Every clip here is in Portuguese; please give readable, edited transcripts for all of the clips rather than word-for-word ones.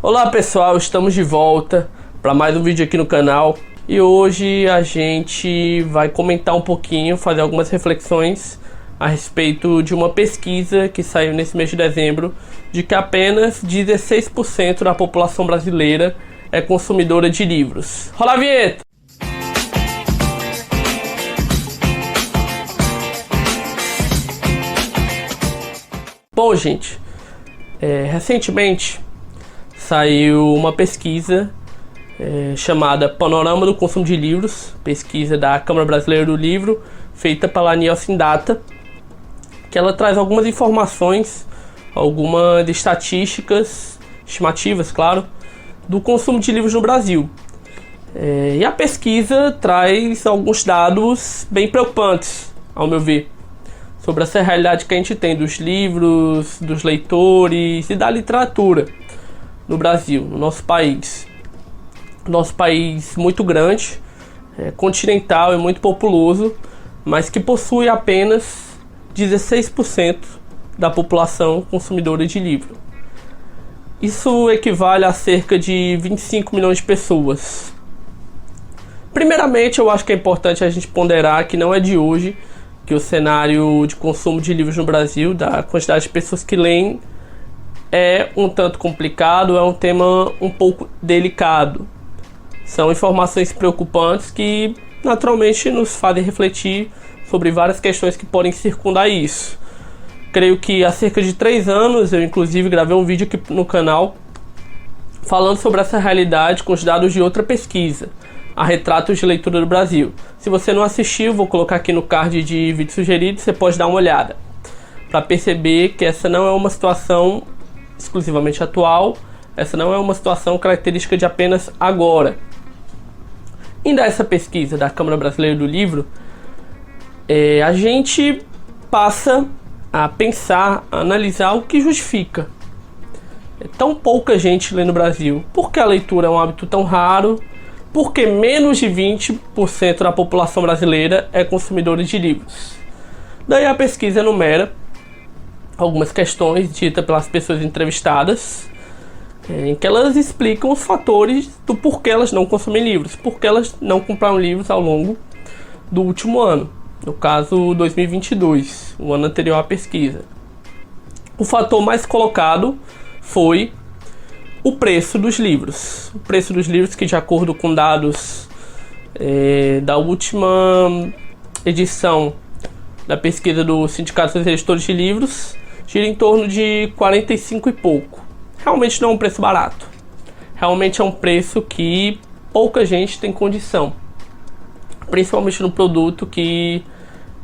Olá pessoal, estamos de volta para mais um vídeo aqui no canal e hoje a gente vai comentar um pouquinho, fazer algumas reflexões a respeito de uma pesquisa que saiu nesse mês de dezembro de que apenas 16% da população brasileira é consumidora de livros. Rola a vinheta! Bom, gente, recentemente saiu uma pesquisa chamada Panorama do Consumo de Livros, pesquisa da Câmara Brasileira do Livro, feita pela Nielsen Data, que ela traz algumas informações, algumas estatísticas, estimativas, claro, do consumo de livros no Brasil. E a pesquisa traz alguns dados bem preocupantes, ao meu ver, sobre essa realidade que a gente tem dos livros, dos leitores e da literatura no Brasil, no nosso país. Nosso país muito grande, continental e muito populoso, mas que possui apenas 16% da população consumidora de livro. Isso equivale a cerca de 25 milhões de pessoas. Primeiramente, eu acho que é importante a gente ponderar que não é de hoje que o cenário de consumo de livros no Brasil, da quantidade de pessoas que leem, é um tanto complicado, é um tema um pouco delicado. São informações preocupantes que naturalmente nos fazem refletir sobre várias questões que podem circundar isso. Creio que há cerca de 3 anos eu inclusive gravei um vídeo aqui no canal falando sobre essa realidade com os dados de outra pesquisa, a Retratos de Leitura do Brasil. Se você não assistiu, vou colocar aqui no card de vídeo sugerido, você pode dar uma olhada para perceber que essa não é uma situação exclusivamente atual, essa não é uma situação característica de apenas agora. Ainda essa pesquisa da Câmara Brasileira do Livro, a gente passa a pensar, a analisar o que justifica tão pouca gente lê no Brasil. Por que a leitura é um hábito tão raro? Por que menos de 20% da população brasileira é consumidora de livros? Daí a pesquisa enumera algumas questões ditas pelas pessoas entrevistadas, em que elas explicam os fatores do porquê elas não consomem livros, porquê elas não compraram livros ao longo do último ano, no caso 2022, o ano anterior à pesquisa. O fator mais colocado foi o preço dos livros. O preço dos livros, que de acordo com dados da última edição da pesquisa do Sindicato dos Editores de Livros, gira em torno de 45 e pouco. Realmente não é um preço barato. Realmente é um preço que pouca gente tem condição. Principalmente no produto que,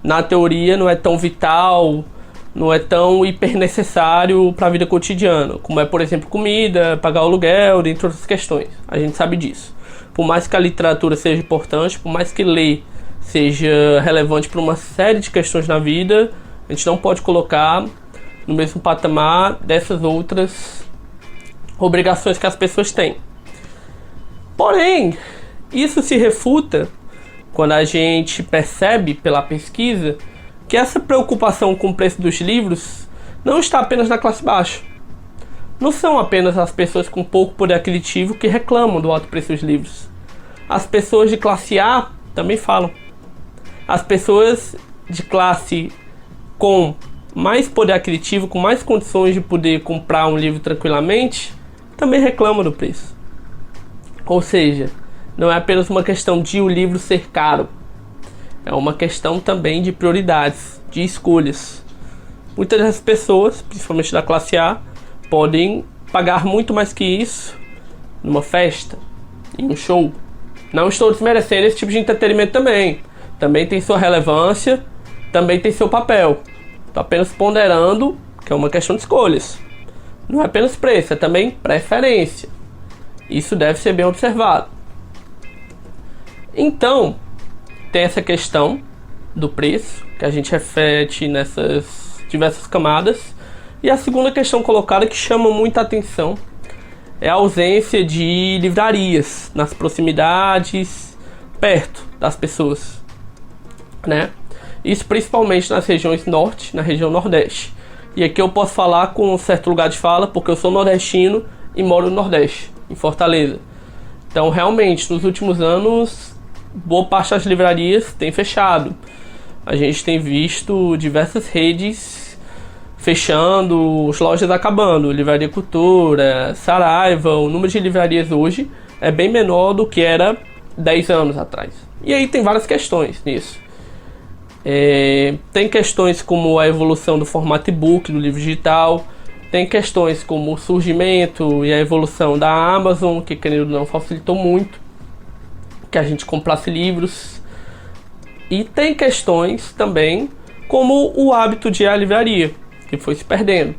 na teoria, não é tão vital, não é tão hiper necessário para a vida cotidiana, como é, por exemplo, comida, pagar o aluguel, dentre outras questões. A gente sabe disso. Por mais que a literatura seja importante, por mais que ler seja relevante para uma série de questões na vida, a gente não pode colocar no mesmo patamar dessas outras obrigações que as pessoas têm. Porém, isso se refuta quando a gente percebe pela pesquisa que essa preocupação com o preço dos livros não está apenas na classe baixa. Não são apenas as pessoas com pouco poder aquisitivo que reclamam do alto preço dos livros. As pessoas de classe A também falam. As pessoas de classe com mais poder aquisitivo, com mais condições de poder comprar um livro tranquilamente, também reclamam do preço. Ou seja, não é apenas uma questão de o livro ser caro. É uma questão também de prioridades, de escolhas. Muitas das pessoas, principalmente da classe A, podem pagar muito mais que isso numa festa, em um show. Não estou desmerecendo esse tipo de entretenimento também. Também tem sua relevância, também tem seu papel. Estou apenas ponderando que é uma questão de escolhas. Não é apenas preço, é também preferência. Isso deve ser bem observado. Então, tem essa questão do preço, que a gente reflete nessas diversas camadas. E a segunda questão colocada, que chama muita atenção, é a ausência de livrarias nas proximidades, perto das pessoas, né? Isso principalmente nas regiões norte, na região nordeste. E aqui eu posso falar com um certo lugar de fala, porque eu sou nordestino e moro no Nordeste, em Fortaleza. Então, realmente, nos últimos anos, boa parte das livrarias tem fechado. A gente tem visto diversas redes fechando, as lojas acabando. Livraria Cultura, Saraiva, o número de livrarias hoje é bem menor do que era 10 anos atrás. E aí tem várias questões nisso. Tem questões como a evolução do formato e-book, do livro digital. Tem questões como o surgimento e a evolução da Amazon, que, querendo ou não, facilitou muito que a gente comprasse livros. E tem questões também como o hábito de ir à livraria, que foi se perdendo,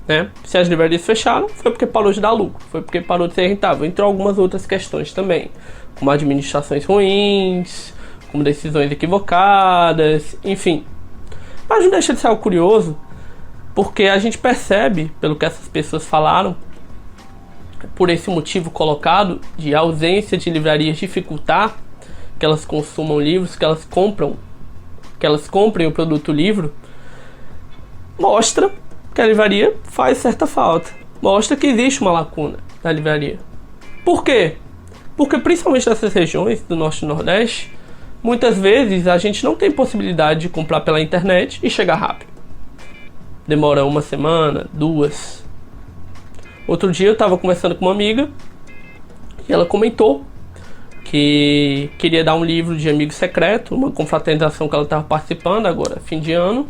né? Se as livrarias fecharam, foi porque parou de dar lucro, foi porque parou de ser rentável, entre algumas outras questões também, como administrações ruins, como decisões equivocadas, enfim. Mas não deixa de ser algo curioso, porque a gente percebe, pelo que essas pessoas falaram, por esse motivo colocado, de ausência de livrarias dificultar que elas consumam livros, que elas comprem o produto livro, mostra que a livraria faz certa falta. Mostra que existe uma lacuna na livraria. Por quê? Porque principalmente nessas regiões do Norte e Nordeste, muitas vezes a gente não tem possibilidade de comprar pela internet e chegar rápido. Demora uma semana, 2. Outro dia eu estava conversando com uma amiga e ela comentou que queria dar um livro de amigo secreto, uma confraternização que ela estava participando agora, fim de ano,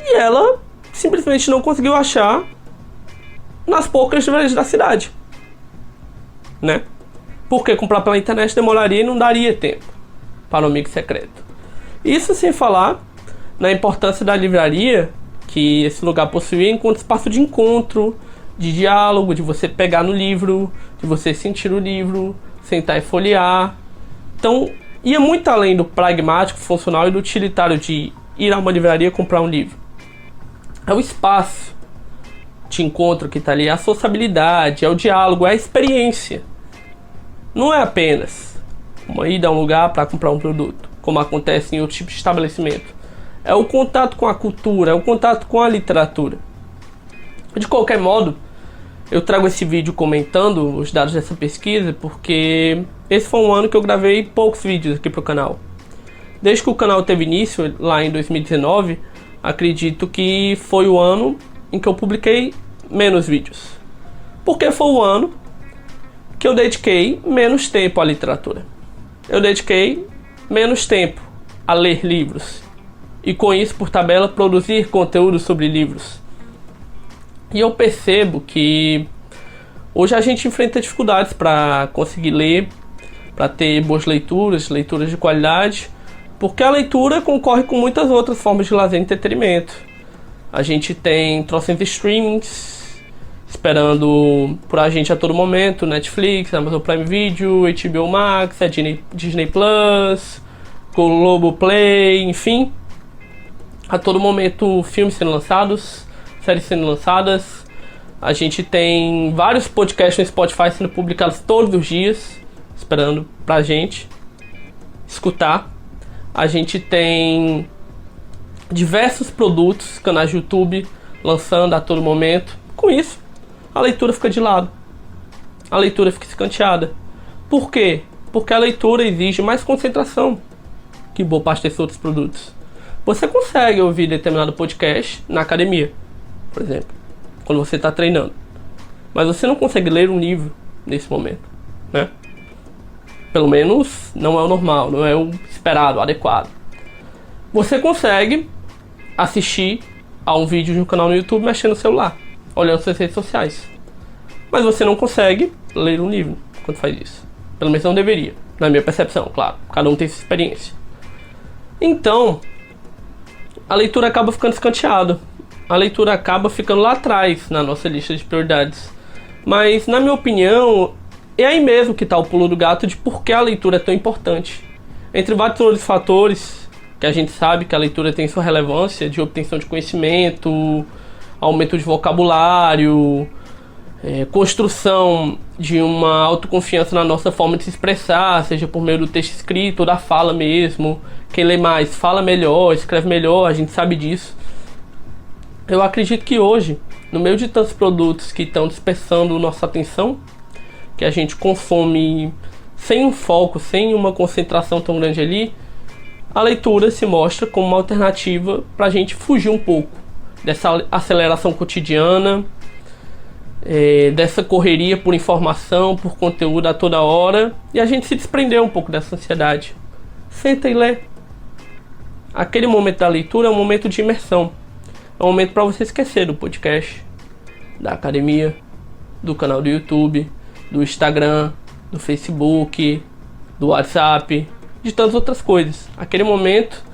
e ela simplesmente não conseguiu achar nas poucas livrarias da cidade, né? Porque comprar pela internet demoraria e não daria tempo para o amigo secreto. Isso sem falar na importância da livraria que esse lugar possuía enquanto espaço de encontro, de diálogo, de você pegar no livro, de você sentir o livro, sentar e folhear. Então, ia muito além do pragmático, funcional e do utilitário de ir a uma livraria comprar um livro. É o espaço de encontro que está ali, é a sociabilidade, é o diálogo, é a experiência. Não é apenas uma ida a um lugar para comprar um produto, como acontece em outro tipo de estabelecimento. É o contato com a cultura, é o contato com a literatura. De qualquer modo, eu trago esse vídeo comentando os dados dessa pesquisa porque esse foi um ano que eu gravei poucos vídeos aqui para o canal. Desde que o canal teve início, lá em 2019, acredito que foi o ano em que eu publiquei menos vídeos. Porque foi o ano que eu dediquei menos tempo à literatura. Eu dediquei menos tempo a ler livros. E com isso, por tabela, produzir conteúdo sobre livros. E eu percebo que hoje a gente enfrenta dificuldades para conseguir ler, para ter boas leituras de qualidade, porque a leitura concorre com muitas outras formas de lazer e entretenimento. A gente tem trocentos streamings esperando por a gente a todo momento, Netflix, Amazon Prime Video, HBO Max, Disney Plus, Globoplay, enfim. A todo momento filmes sendo lançados, séries sendo lançadas. A gente tem vários podcasts no Spotify sendo publicados todos os dias, esperando pra gente escutar. A gente tem diversos produtos, canais de YouTube lançando a todo momento. Com isso, a leitura fica de lado. A leitura fica escanteada. Por quê? Porque a leitura exige mais concentração que boa parte desses outros produtos. Você consegue ouvir determinado podcast na academia, por exemplo, quando você está treinando. Mas você não consegue ler um livro nesse momento, né? Pelo menos não é o normal, não é o esperado, o adequado. Você consegue assistir a um vídeo de um canal no YouTube mexendo no celular, olhando suas redes sociais. Mas você não consegue ler um livro quando faz isso. Pelo menos não deveria, na minha percepção, claro. Cada um tem sua experiência. Então, a leitura acaba ficando escanteada. A leitura acaba ficando lá atrás na nossa lista de prioridades. Mas, na minha opinião, é aí mesmo que está o pulo do gato de por que a leitura é tão importante. Entre vários outros fatores que a gente sabe que a leitura tem sua relevância de obtenção de conhecimento, aumento de vocabulário, construção de uma autoconfiança na nossa forma de se expressar, seja por meio do texto escrito ou da fala mesmo. Quem lê mais fala melhor, escreve melhor, a gente sabe disso. Eu acredito que hoje No meio de tantos produtos que estão dispersando nossa atenção, que a gente consome sem um foco, sem uma concentração tão grande ali, a leitura se mostra como uma alternativa para a gente fugir um pouco dessa aceleração cotidiana, dessa correria por informação, por conteúdo a toda hora, e a gente se desprender um pouco dessa ansiedade. Senta e lê. Aquele momento da leitura é um momento de imersão. É um momento para você esquecer do podcast, da academia, do canal do YouTube, do Instagram, do Facebook, do WhatsApp, de tantas outras coisas. Aquele momento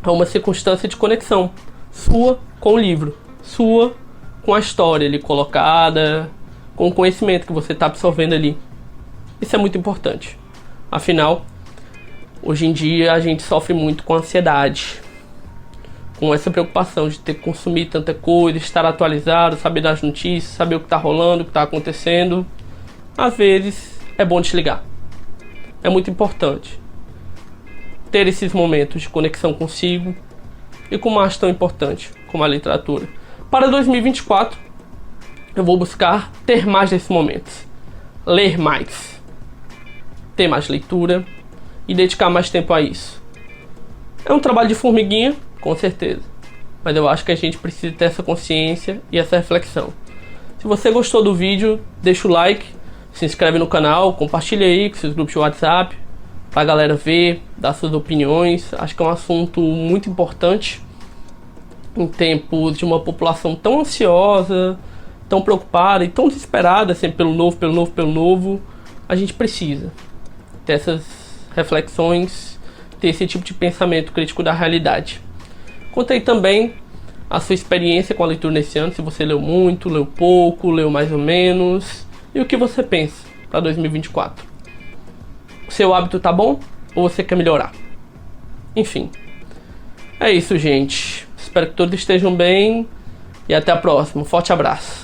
é uma circunstância de conexão sua com o livro, sua com a história ali colocada, com o conhecimento que você está absorvendo ali. Isso é muito importante. Afinal, hoje em dia a gente sofre muito com ansiedade, com essa preocupação de ter que consumir tanta coisa, estar atualizado, saber das notícias, saber o que está rolando, o que está acontecendo. Às vezes é bom desligar. É muito importante ter esses momentos de conexão consigo e com uma arte tão importante como a literatura. Para 2024, eu vou buscar ter mais desses momentos, ler mais, ter mais leitura e dedicar mais tempo a isso. É um trabalho de formiguinha, com certeza, mas eu acho que a gente precisa ter essa consciência e essa reflexão. Se você gostou do vídeo, deixa o like, se inscreve no canal, compartilha aí com seus grupos de WhatsApp, pra galera ver, dar suas opiniões. Acho que é um assunto muito importante em tempos de uma população tão ansiosa, tão preocupada e tão desesperada sempre pelo novo. A gente precisa ter essas reflexões, ter esse tipo de pensamento crítico da realidade. Contei também a sua experiência com a leitura nesse ano, se você leu muito, leu pouco, leu mais ou menos, e o que você pensa para 2024. O seu hábito tá bom ou você quer melhorar? Enfim, é isso, gente. Espero que todos estejam bem e até a próxima. Um forte abraço.